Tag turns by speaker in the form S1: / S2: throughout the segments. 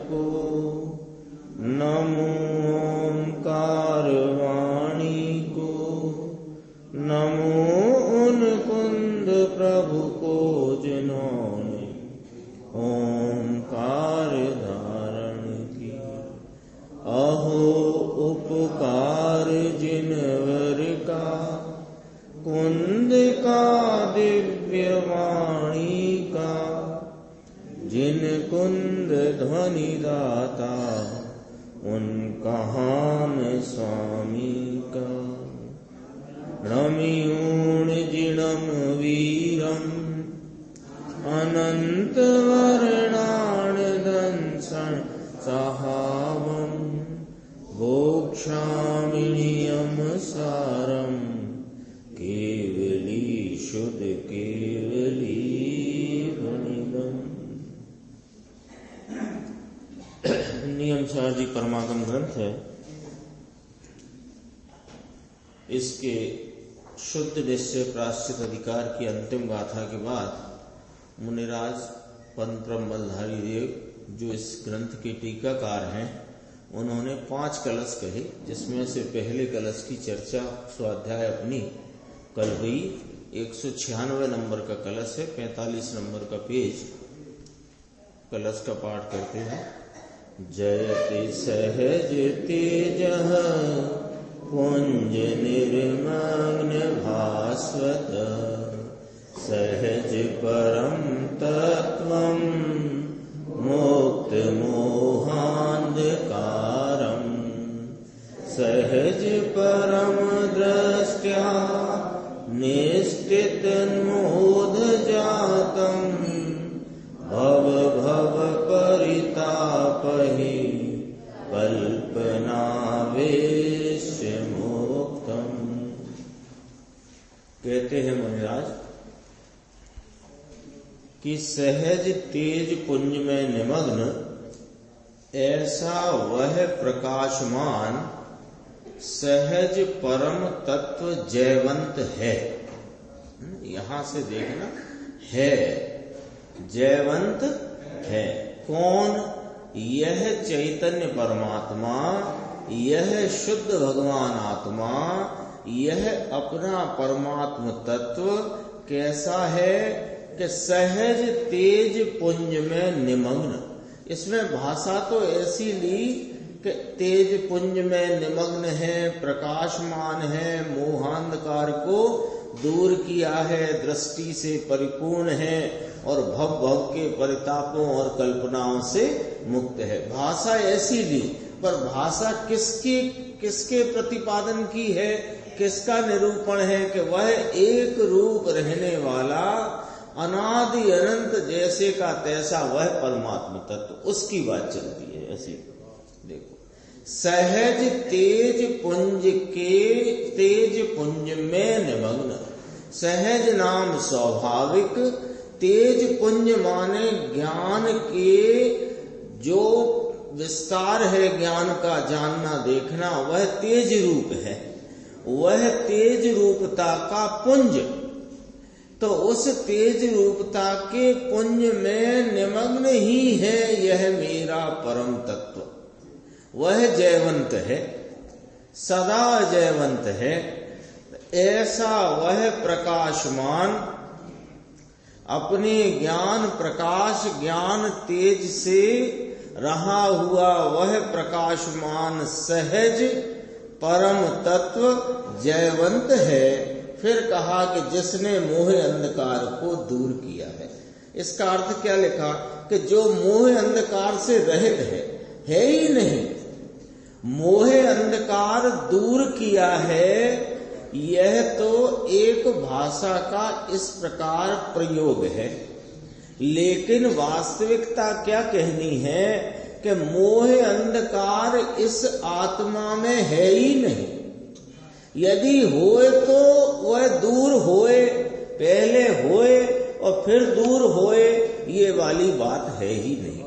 S1: को, नमो ओंकार वाणी को, नमो उन कुंद प्रभु को जिन्होंने ओंकार धारण की। अहो उपकार जिनवर का, कुंद का दिव्य वाणी का, जिन कुंद ध्वनि दाता उनका हम स्वामी का। रमियूण जिणम वीरम अनंत वर्णाण दंसन सहावम, भोक्षामिनियम सारम केवली शुद्ध केवली वनिदम। नियम सार जी परमागम ग्रंथ है। इसके शुद्ध निश्चय प्राश्चित अधिकार की अंतिम गाथा के बाद मुनिराज पंत ब्रह्मधारी देव, जो इस ग्रंथ के टीकाकार हैं, उन्होंने 5 कलश कहे, जिसमें से पहले कलश की चर्चा स्वाध्याय अपनी कल हुई। 196 नंबर का कलश है, 45 नंबर का पेज। कलश का पाठ करते हैं। जयति सहज तेजः पुंज निर्मग्न भास्वत, सहज परम तत्वं मुक्त मोहांधकारं, सहज परम दृष्ट्या निष्ठितन्मोद जातं, भव भव परितापहि कल्पनावेश मुक्तम। कहते हैं मुनिराज कि सहज तेज पुंज में निमग्न ऐसा वह प्रकाशमान सहज परम तत्व जयवंत है। यहां से देखना है, जयवंत है। कौन? यह चैतन्य परमात्मा, यह शुद्ध भगवान आत्मा, यह अपना परमात्म तत्व कैसा है कि सहज तेज पुंज में निमग्न। इसमें भाषा तो ऐसी ली कि तेज पुंज में निमग्न है, प्रकाशमान है, मोहांधकार को दूर किया है, दृष्टि से परिपूर्ण है और भव भव के परितापों और कल्पनाओं से मुक्त है। भाषा ऐसी ली, पर भाषा किसके प्रतिपादन की है, किसका निरूपण है कि वह एक रूप रहने वाला अनादि अनंत जैसे का तैसा वह परमात्मा तत्व, उसकी बात चलती है। ऐसी देखो, सहज तेज पुंज में निमग्न। सहज नाम स्वाभाविक, तेज पुंज माने ज्ञान के जो विस्तार है, ज्ञान का जानना देखना, वह तेज रूप है। वह तेज रूपता का पुंज, तो उस तेज रूपता के पुंज में निमग्न ही है यह मेरा परम तत्व। वह जयवंत है, सदा जयवंत है। ऐसा वह प्रकाशमान, अपने ज्ञान प्रकाश ज्ञान तेज से रहा हुआ वह प्रकाशमान सहज परम तत्व जयवंत है। फिर कहा कि जिसने मोह अंधकार को दूर किया है। इसका अर्थ क्या लिखा कि जो मोह अंधकार से रहित है ही नहीं, मोह अंधकार दूर किया है। यह तो एक भाषा का इस प्रकार प्रयोग है, लेकिन वास्तविकता क्या कहनी है कि मोह अंधकार इस आत्मा में है ही नहीं। यदि होए तो वह दूर होए, पहले होए और फिर दूर होए, ये वाली बात है ही नहीं।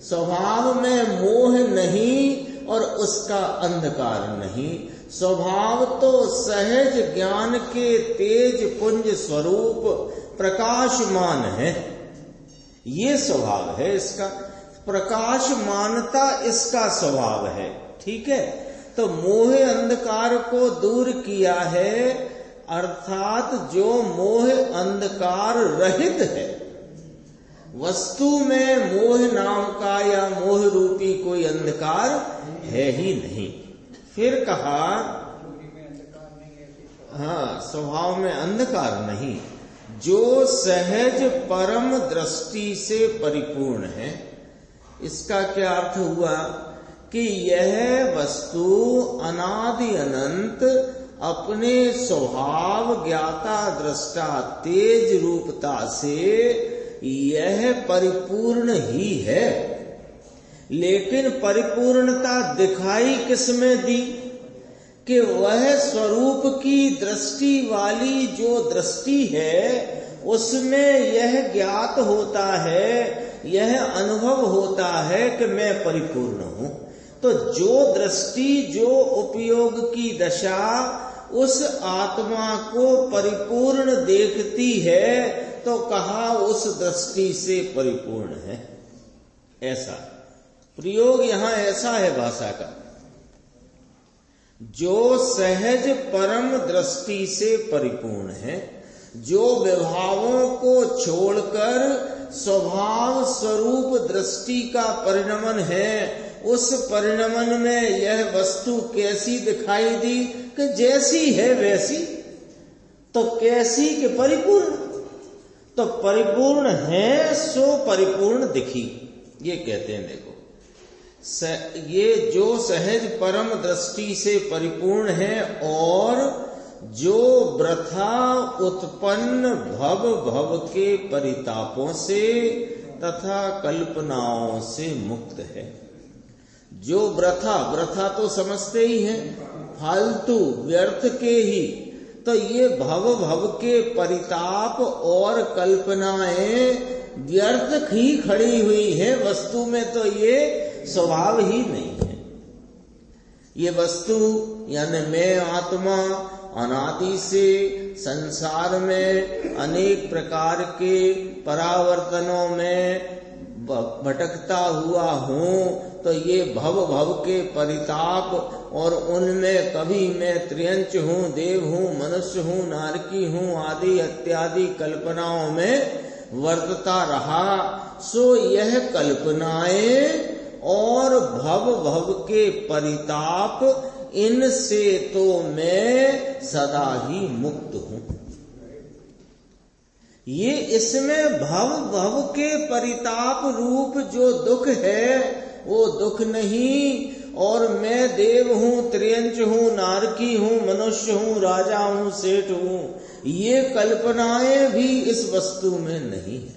S1: स्वभाव में मोह नहीं और उसका अंधकार नहीं। स्वभाव तो सहज ज्ञान के तेज पुंज स्वरूप प्रकाशमान है, ये स्वभाव है इसका। प्रकाशमानता इसका स्वभाव है। ठीक है, तो मोह अंधकार को दूर किया है, अर्थात जो मोह अंधकार रहित है, वस्तु में मोह नाम का या मोह रूपी कोई अंधकार है ही नहीं। फिर कहा, हाँ, स्वभाव में अंधकार नहीं, जो सहज परम दृष्टि से परिपूर्ण है। इसका क्या अर्थ हुआ कि यह वस्तु अनादि अनंत अपने स्वभाव ज्ञाता दृष्टा तेज रूपता से यह परिपूर्ण ही है। लेकिन परिपूर्णता दिखाई किसमें दी कि वह स्वरूप की दृष्टि वाली जो दृष्टि है उसमें यह ज्ञात होता है, यह अनुभव होता है कि मैं परिपूर्ण हूं। तो जो दृष्टि, जो उपयोग की दशा उस आत्मा को परिपूर्ण देखती है, तो कहा उस दृष्टि से परिपूर्ण है। ऐसा प्रयोग यहां ऐसा है भाषा का, जो सहज परम दृष्टि से परिपूर्ण है, जो विभावों को छोड़कर स्वभाव स्वरूप दृष्टि का परिणमन है, उस परिणमन में यह वस्तु कैसी दिखाई दी कि जैसी है वैसी। तो कैसी कि परिपूर्ण, तो परिपूर्ण है सो परिपूर्ण दिखी, ये कहते हैं। देखो, ये जो सहज परम दृष्टि से परिपूर्ण है और जो वृथा उत्पन्न भव भव के परितापों से तथा कल्पनाओं से मुक्त है। जो वृथा तो समझते ही हैं, फालतू व्यर्थ के ही, तो ये भव भव के परिताप और कल्पनाएं व्यर्थ ही खड़ी हुई है, वस्तु में तो ये स्वभाव ही नहीं है। ये वस्तु यानी मैं आत्मा अनादि से संसार में अनेक प्रकार के परावर्तनों में भटकता हुआ हूँ, तो ये भव भव के परिताप और उनमें कभी मैं त्रियंच हूँ, देव हूँ, मनुष्य हूँ, नारकी हूँ आदि इत्यादि कल्पनाओं में वर्तता रहा। सो यह कल्पनाएं और भव भव के परिताप, इनसे तो मैं सदा ही मुक्त हूँ। ये इसमें भव भव के परिताप रूप जो दुख है वो दुख नहीं, और मैं देव हूँ, त्रियंच हूँ, नारकी हूँ, मनुष्य हूँ, राजा हूँ, सेठ हूँ, ये कल्पनाएं भी इस वस्तु में नहीं है।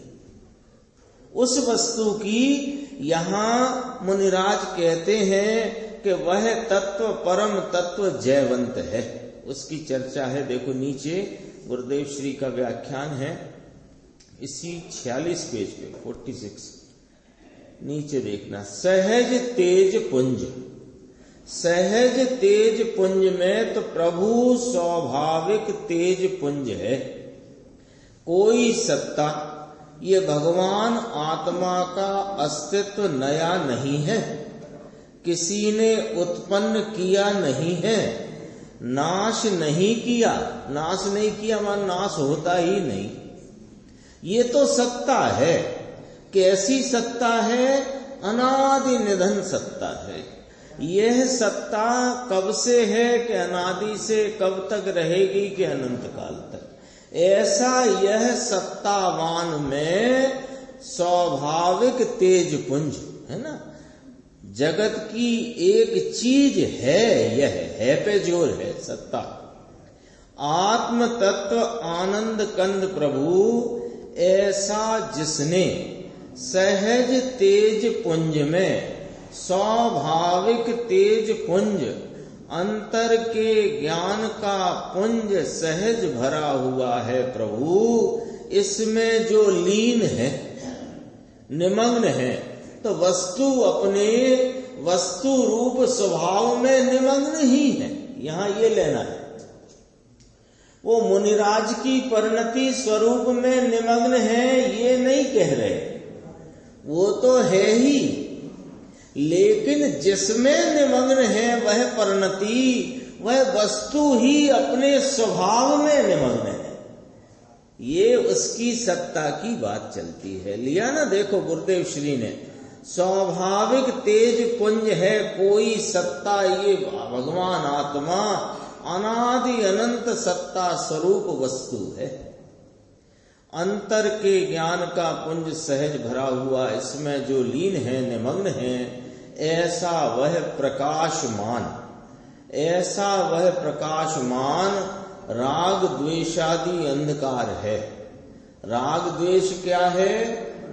S1: उस वस्तु की यहाँ मुनिराज कहते हैं कि वह तत्व परम तत्व जयवंत है। उसकी चर्चा है, देखो नीचे गुरुदेव श्री का व्याख्यान है, इसी 46 पेज पे 46 नीचे देखना। सहज तेज पुंज, सहज तेज पुंज में तो प्रभु स्वाभाविक तेज पुंज है, कोई सत्ता, ये भगवान आत्मा का अस्तित्व नया नहीं है, किसी ने उत्पन्न किया नहीं है, नाश नहीं किया। नाश नहीं किया मान नाश होता ही नहीं। ये तो सत्ता है। कैसी सत्ता है? अनादि निधन सत्ता है। यह सत्ता कब से है कि अनादि से कब तक रहेगी कि अनंत काल तक। ऐसा यह सत्तावान में स्वाभाविक तेज पुंज है ना। जगत की एक चीज है, यह है पे जोर है सत्ता। आत्म तत्व आनंद कंद प्रभु ऐसा जिसने सहज तेज पुंज में स्वाभाविक तेज पुंज अंतर के ज्ञान का पुंज सहज भरा हुआ है प्रभु, इसमें जो लीन है, निमग्न है, तो वस्तु अपने वस्तु रूप स्वभाव में निमग्न ही है। यहां ये लेना है। वो मुनिराज की परिणति स्वरूप में निमग्न है ये नहीं कह रहे, वो तो है ही। लेकिन जिसमें निमग्न है वह परिणति, वह वस्तु ही अपने स्वभाव में निमग्न है। ये उसकी सत्ता की बात चलती है। लिया ना, देखो गुरुदेव श्री ने, स्वाभाविक तेज पुंज है कोई सत्ता, ये भगवान आत्मा अनादि अनंत सत्ता स्वरूप वस्तु है। अंतर के ज्ञान का पुंज सहज भरा हुआ, इसमें जो लीन है, निमग्न है, ऐसा वह प्रकाशमान, ऐसा वह प्रकाशमान राग द्वेषादि अंधकार है। राग द्वेष क्या है?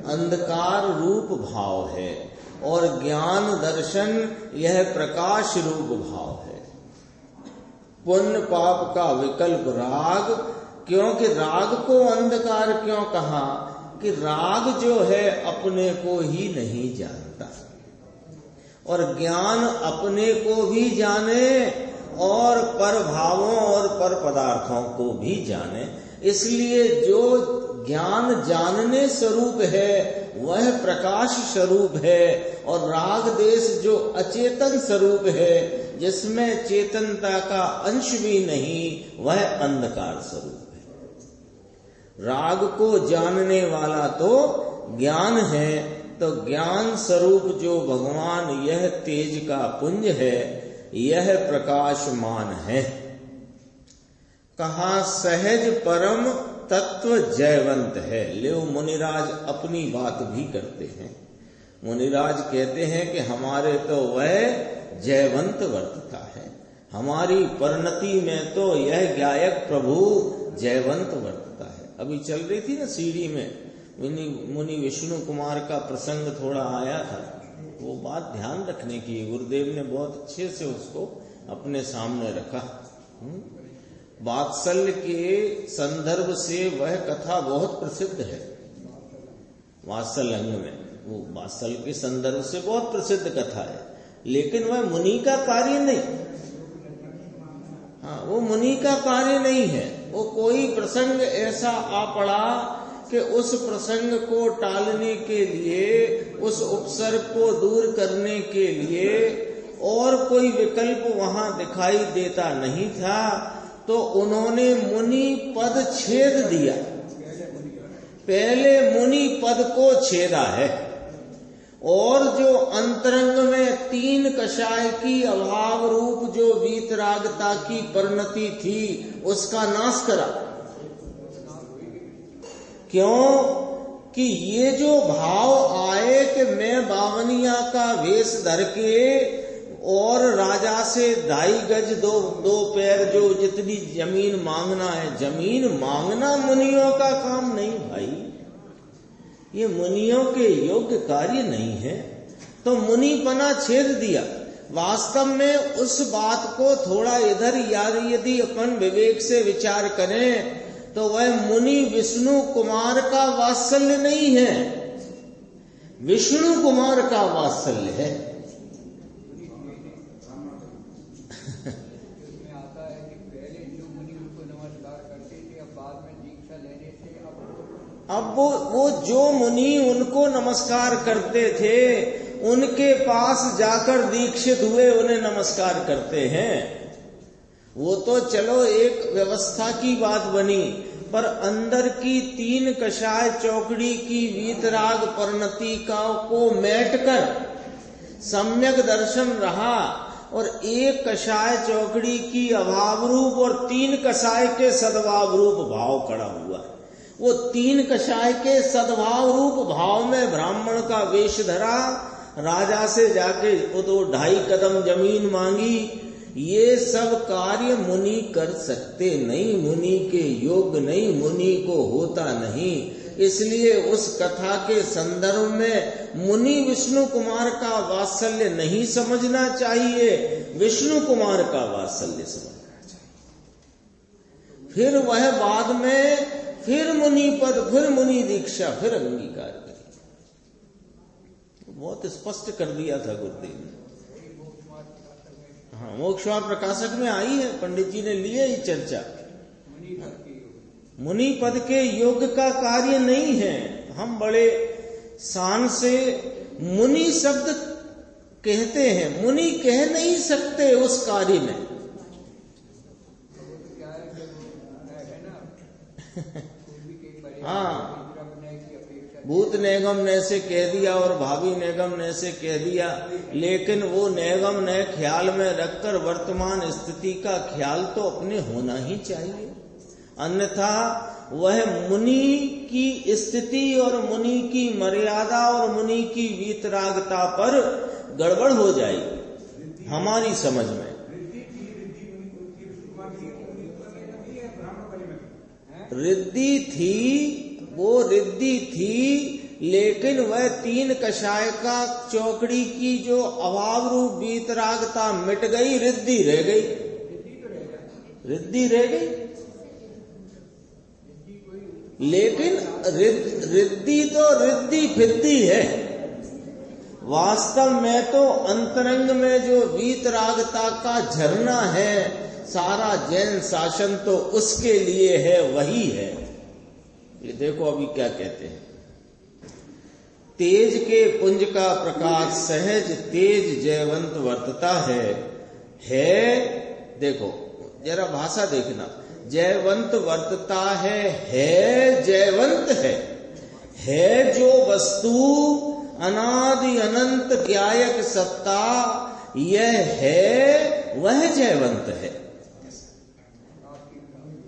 S1: अंधकार रूप भाव है, और ज्ञान दर्शन यह प्रकाश रूप भाव है। पुण्य पाप का विकल्प राग, क्योंकि राग को अंधकार क्यों कहा? कि राग जो है अपने को ही नहीं जानता, और ज्ञान अपने को भी जाने और पर भावों और पर पदार्थों को भी जाने। इसलिए जो ज्ञान जानने स्वरूप है वह प्रकाश स्वरूप है, और राग देश जो अचेतन स्वरूप है, जिसमें चेतनता का अंश भी नहीं, वह अंधकार स्वरूप है। राग को जानने वाला तो ज्ञान है, तो ज्ञान स्वरूप जो भगवान यह तेज का पुंज है, यह प्रकाशमान है। कहा सहज परम तत्व जयवंत है। ले मुनिराज अपनी बात भी करते हैं। मुनिराज कहते हैं कि हमारे तो वह जयवंत वर्तता है, हमारी परिणति में तो यह गायक प्रभु जयवंत वर्तता है। अभी चल रही थी ना सीढ़ी में मुनि विष्णु कुमार का प्रसंग थोड़ा आया था, वो बात ध्यान रखने की, गुरुदेव ने बहुत अच्छे से उसको अपने सामने रखा। वात्सल्य के संदर्भ से वह कथा बहुत प्रसिद्ध है। वात्सल्य अंग में वो वात्सल्य के संदर्भ से बहुत प्रसिद्ध कथा है, लेकिन वह मुनि का कार्य नहीं। हाँ, वो मुनि का कार्य नहीं है। वो कोई प्रसंग ऐसा आ पड़ा कि उस प्रसंग को टालने के लिए, उस उपसर्ग को दूर करने के लिए और कोई विकल्प वहां दिखाई देता नहीं था, तो उन्होंने मुनि पद छेद दिया। पहले मुनि पद को छेदा है, और जो अंतरंग में तीन कषाय की अभाव रूप जो वीतरागता की परिणति थी, उसका नाश करा। क्यों? कि ये जो भाव आए कि मैं बावनिया का वेश धर के और राजा से 2.5 गज दो पैर जो जितनी जमीन मांगना है, जमीन मांगना मुनियों का काम नहीं भाई, ये मुनियों के योग्य कार्य नहीं है। तो मुनिपना छेद दिया। वास्तव में उस बात को थोड़ा इधर यदि अपन विवेक से विचार करें, तो वह मुनि विष्णु कुमार का वात्सल्य नहीं है, विष्णु कुमार का वात्सल्य है। अब वो जो मुनि उनको नमस्कार करते थे, उनके पास जाकर दीक्षित हुए उन्हें नमस्कार करते हैं। वो तो चलो एक व्यवस्था की बात बनी, पर अंदर की तीन कषाय चौकड़ी की वीतराग परिणति को मेट कर सम्यक दर्शन रहा, और एक कषाय चौकड़ी की अभाव रूप और तीन कषाय के सद्भाव रूप भाव खड़ा हुआ। वो तीन कषाय के सद्भाव रूप भाव में ब्राह्मण का वेश धरा, राजा से जाके वो तो 2.5 कदम जमीन मांगी। ये सब कार्य मुनि कर सकते नहीं, मुनि के योग नहीं, मुनि को होता नहीं। इसलिए उस कथा के संदर्भ में मुनि विष्णु कुमार का वात्सल्य नहीं समझना चाहिए, विष्णु कुमार का वात्सल्य समझना चाहिए। फिर वह बाद में फिर मुनि पद, फिर मुनि दीक्षा, फिर अंगीकार करी। बहुत स्पष्ट कर दिया था गुरुदेव ने। हाँ, मोक्षवार प्रकाशक में आई है, पंडित जी ने लिए ही चर्चा। मुनि पद के योग का कार्य नहीं है। हम बड़े शान से मुनि शब्द कहते हैं, मुनि कह नहीं सकते उस कार्य में। हाँ, भूत निगम ने से कह दिया और भावी निगम ने से कह दिया, लेकिन वो निगम ने ख्याल में रखकर वर्तमान स्थिति का ख्याल तो अपने होना ही चाहिए, अन्यथा वह मुनि की स्थिति और मुनि की मर्यादा और मुनि की वीतरागता पर गड़बड़ हो जाएगी हमारी समझ में। रिद्धि थी, वो रिद्धि थी, लेकिन वह तीन कषाय का चौकड़ी की जो अभाव रूप वीतरागता मिट गई, रिद्धि रह गई, रिद्धि रह गई। लेकिन रिद्धि तो रिद्धि फिद्धि है, वास्तव में तो अंतरंग में जो वीतरागता का झरना है, सारा जैन शासन तो उसके लिए है, वही है। ये देखो अभी क्या कहते हैं, तेज के पुंज का प्रकाश सहज तेज जयवंत वर्तता है। देखो जरा भाषा देखना, जयवंत वर्तता है जयवंत है जो वस्तु अनादि अनंत ज्ञायक सत्ता यह है, वह जयवंत है।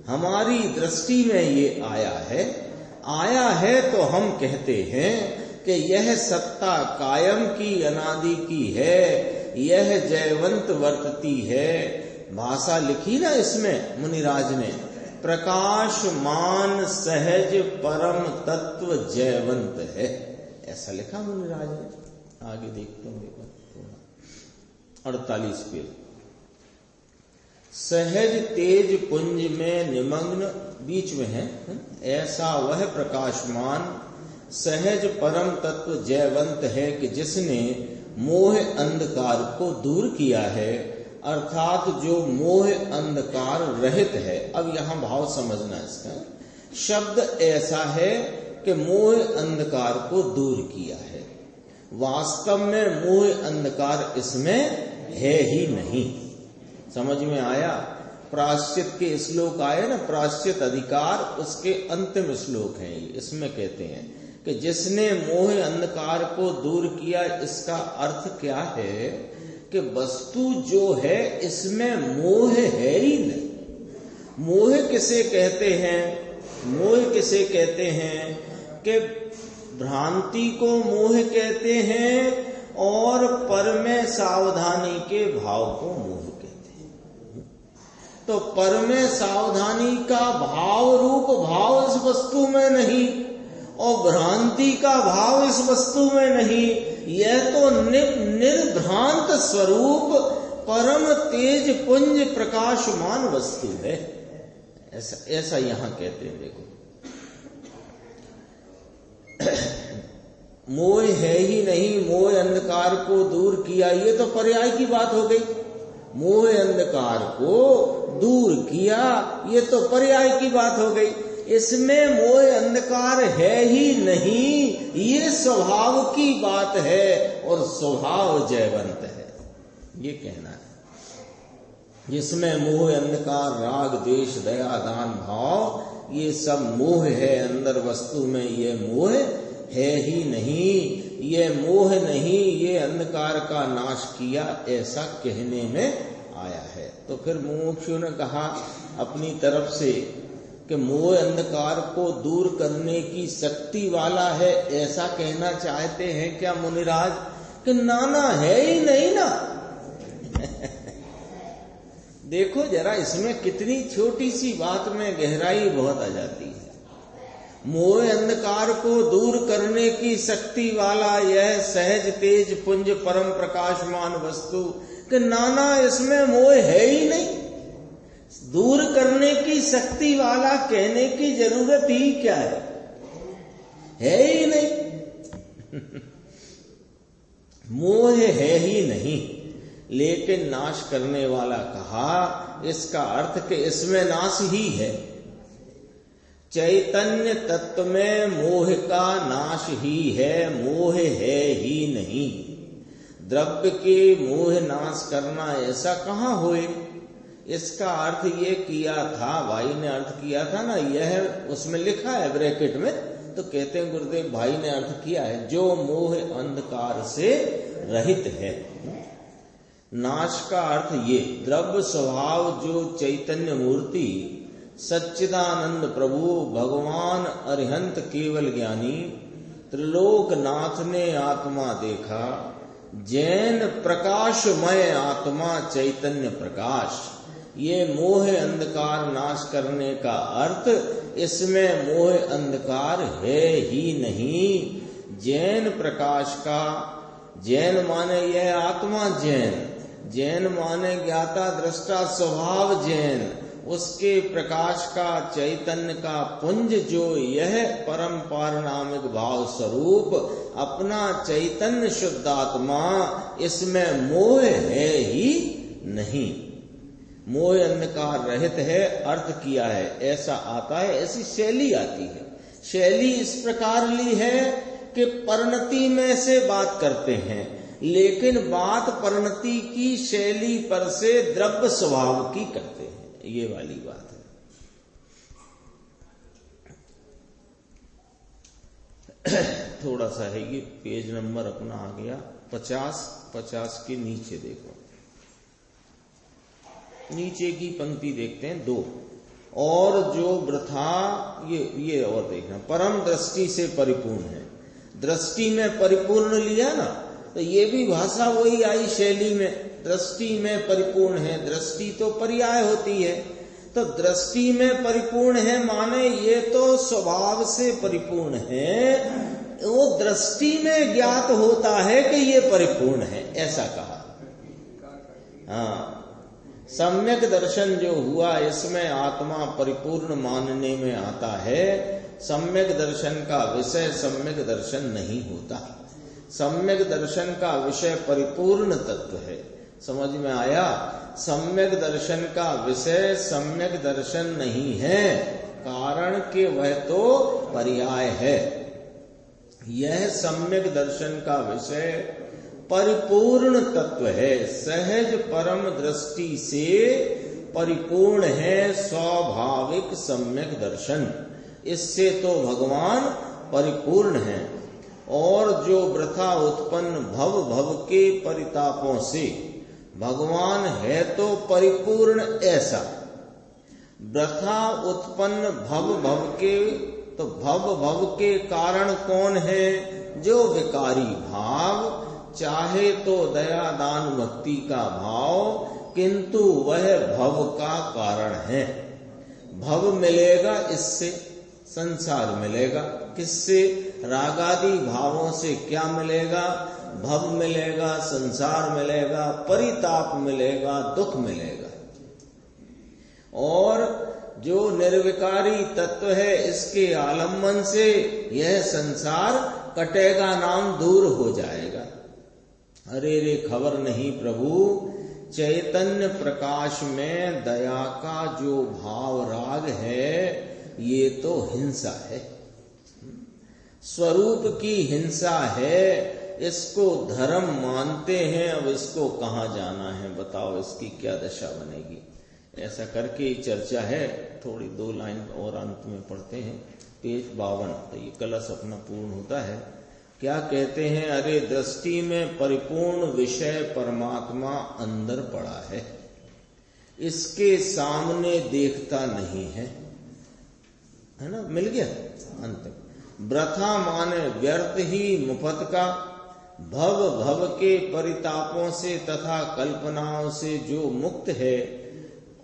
S1: हमारी दृष्टि में ये आया है तो हम कहते हैं कि यह सत्ता कायम की अनादि की है, यह जयवंत वर्तती है। भाषा लिखी ना इसमें मुनिराज ने, प्रकाशमान सहज परम तत्व जयवंत है, ऐसा लिखा मुनिराज ने। आगे देखते हैं 48 पे, सहज तेज पुंज में निमग्न, बीच में है, ऐसा वह प्रकाशमान सहज परम तत्व जयवंत है कि जिसने मोह अंधकार को दूर किया है, अर्थात जो मोह अंधकार रहित है। अब यहाँ भाव समझना इसका, शब्द ऐसा है कि मोह अंधकार को दूर किया है, वास्तव में मोह अंधकार इसमें है ही नहीं। समझ में आया? प्रायश्चित के श्लोक आए ना, प्रायश्चित अधिकार, उसके अंतिम श्लोक हैं ये। इसमें कहते हैं कि जिसने मोह अंधकार को दूर किया, इसका अर्थ क्या है कि वस्तु जो है इसमें मोह है ही नहीं। मोह किसे कहते हैं? मोह किसे कहते हैं कि भ्रांति को मोह कहते हैं और पर में सावधानी के भाव को मोह कहते हैं। तो पर में सावधानी का भाव रूप भाव इस वस्तु में नहीं और भ्रांति का भाव इस वस्तु में नहीं, यह तो निर्भ्रांत स्वरूप परम तेज पुंज प्रकाशमान वस्तु है, ऐसा यहां कहते हैं। देखो मोह है ही नहीं, मोह अंधकार को दूर किया, ये तो पर्याय की बात हो गई। मोह अंधकार को दूर किया, ये तो पर्याय की बात हो गई। इसमें मोह अंधकार है ही नहीं, ये स्वभाव की बात है और स्वभाव जयवंत है, ये कहना है। जिसमें मोह अंधकार राग द्वेष दया दान भाव, ये सब मोह है अंदर वस्तु में, ये मोह है ही नहीं, ये मोह नहीं, ये अंधकार का नाश किया, ऐसा कहने में आया है। तो फिर मुमुक्षु ने कहा अपनी तरफ से कि मोह अंधकार को दूर करने की शक्ति वाला है, ऐसा कहना चाहते हैं क्या मुनिराज? कि नाना है ही नहीं ना। देखो जरा इसमें कितनी छोटी सी बात में गहराई बहुत आ जाती है। मोह अंधकार को दूर करने की शक्ति वाला यह सहज तेज पुंज परम प्रकाशमान वस्तु, कि नाना इसमें मोह है ही नहीं, दूर करने की शक्ति वाला कहने की जरूरत ही क्या है ही नहीं। मोह है ही नहीं, लेकिन नाश करने वाला कहा, इसका अर्थ कि इसमें नाश ही है। चैतन्य तत्व में मोह का नाश ही है, मोह है ही नहीं। द्रव्य के मोह नाश करना ऐसा कहाँ होए। इसका अर्थ ये किया था, भाई ने अर्थ किया था ना, यह उसमें लिखा है ब्रैकेट में, तो कहते हैं गुरुदेव भाई ने अर्थ किया है, जो मोह अंधकार से रहित है। नाश का अर्थ ये, द्रव्य स्वभाव जो चैतन्य मूर्ति सच्चिदानंद प्रभु भगवान अरिहंत केवल ज्ञानी त्रिलोकनाथ ने आत्मा देखा, जैन प्रकाशमय आत्मा चैतन्य प्रकाश। ये मोह अंधकार नाश करने का अर्थ, इसमें मोह अंधकार है ही नहीं। जैन प्रकाश का, जैन माने यह आत्मा जैन, जैन माने ज्ञाता दृष्टा स्वभाव जैन, उसके प्रकाश का चैतन्य का पुंज जो यह परम पारनामिक भाव स्वरूप अपना चैतन्य शुद्धात्मा, इसमें मोह है ही नहीं, मोह अंधकार रहित है, अर्थ किया है। ऐसा आता है, ऐसी शैली आती है। शैली इस प्रकार ली है कि परिणति में से बात करते हैं, लेकिन बात परिणति की शैली पर से द्रव्य स्वभाव की करते हैं, ये वाली बात है। थोड़ा सा है ये, पेज नंबर अपना आ गया 50 के नीचे देखो, नीचे की पंक्ति देखते हैं 2। और जो वृथा, ये और देखना, परम दृष्टि से परिपूर्ण है। दृष्टि में परिपूर्ण लिया ना, तो ये भी भाषा वही आई शैली में, दृष्टि में परिपूर्ण है। दृष्टि तो पर्याय होती है, तो दृष्टि में परिपूर्ण है माने ये तो स्वभाव से परिपूर्ण है, वो दृष्टि में ज्ञात होता है कि ये परिपूर्ण है, ऐसा कहा। हाँ, सम्यक दर्शन जो हुआ, इसमें आत्मा परिपूर्ण मानने में आता है। सम्यक दर्शन का विषय सम्यक दर्शन नहीं होता। सम्यक दर्शन का विषय परिपूर्ण तत्व है। समझ में आया? सम्यक दर्शन का विषय सम्यक दर्शन नहीं है, कारण कि वह तो पर्याय है। यह सम्यक दर्शन का विषय परिपूर्ण तत्व है, सहज परम दृष्टि से परिपूर्ण है स्वाभाविक सम्यक दर्शन। इससे तो भगवान परिपूर्ण है। और जो वृथा उत्पन्न भव भव के परितापों से भगवान है तो परिपूर्ण, ऐसा वृथा उत्पन्न भव भव के, तो भव भव के कारण कौन है? जो विकारी भाव, चाहे तो दया दान भक्ति का भाव, किंतु वह भव का कारण है। भव मिलेगा इससे, संसार मिलेगा। किससे? रागादि भावों से क्या मिलेगा? भव मिलेगा, संसार मिलेगा, परिताप मिलेगा, दुख मिलेगा। और जो निर्विकारी तत्व है, इसके आलम्बन से यह संसार कटेगा, नाम दूर हो जाएगा। अरे रे खबर नहीं प्रभु, चैतन्य प्रकाश में दया का जो भाव राग है, ये तो हिंसा है, स्वरूप की हिंसा है। इसको धर्म मानते हैं, अब इसको कहाँ जाना है बताओ, इसकी क्या दशा बनेगी? ऐसा करके चर्चा है। थोड़ी 2 लाइन और अंत में पढ़ते हैं, पेज 52, तो ये कलश अपना पूर्ण होता है। क्या कहते हैं? अरे दृष्टि में परिपूर्ण विषय परमात्मा अंदर पड़ा है, इसके सामने देखता नहीं है ना? मिल गया अंत। वृथा माने व्यर्थ ही, मुफत का। भव भव के परितापों से तथा कल्पनाओं से जो मुक्त है,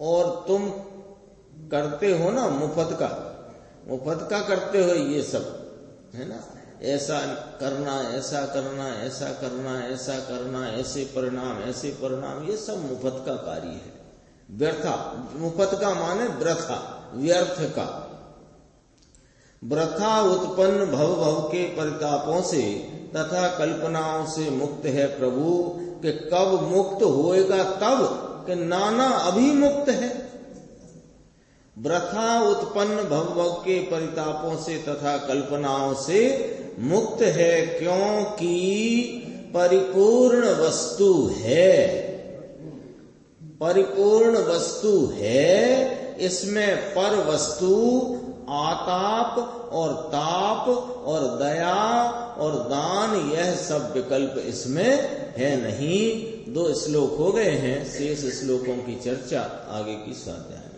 S1: और तुम करते हो ना मुफत का करते हो ये सब, है ना? ऐसा करना, ऐसा करना, ऐसा करना, ऐसा करना, ऐसे परिणाम, ये सब मुफत का कार्य है। व्यर्था, मुफत का माने वृथा, व्यर्थ का। वृथा उत्पन्न भव भव के परितापों से तथा कल्पनाओं से मुक्त है प्रभु, कि कब मुक्त होएगा? तब कि नाना अभी मुक्त है। वृथा उत्पन्न भव भव के परितापों से तथा कल्पनाओं से मुक्त है, क्योंकि परिपूर्ण वस्तु है, परिपूर्ण वस्तु है। इसमें पर वस्तु आताप और ताप और दया और दान, यह सब विकल्प इसमें है नहीं। 2 श्लोक हो गए हैं, शेष श्लोकों की चर्चा आगे की स्वाध्याय।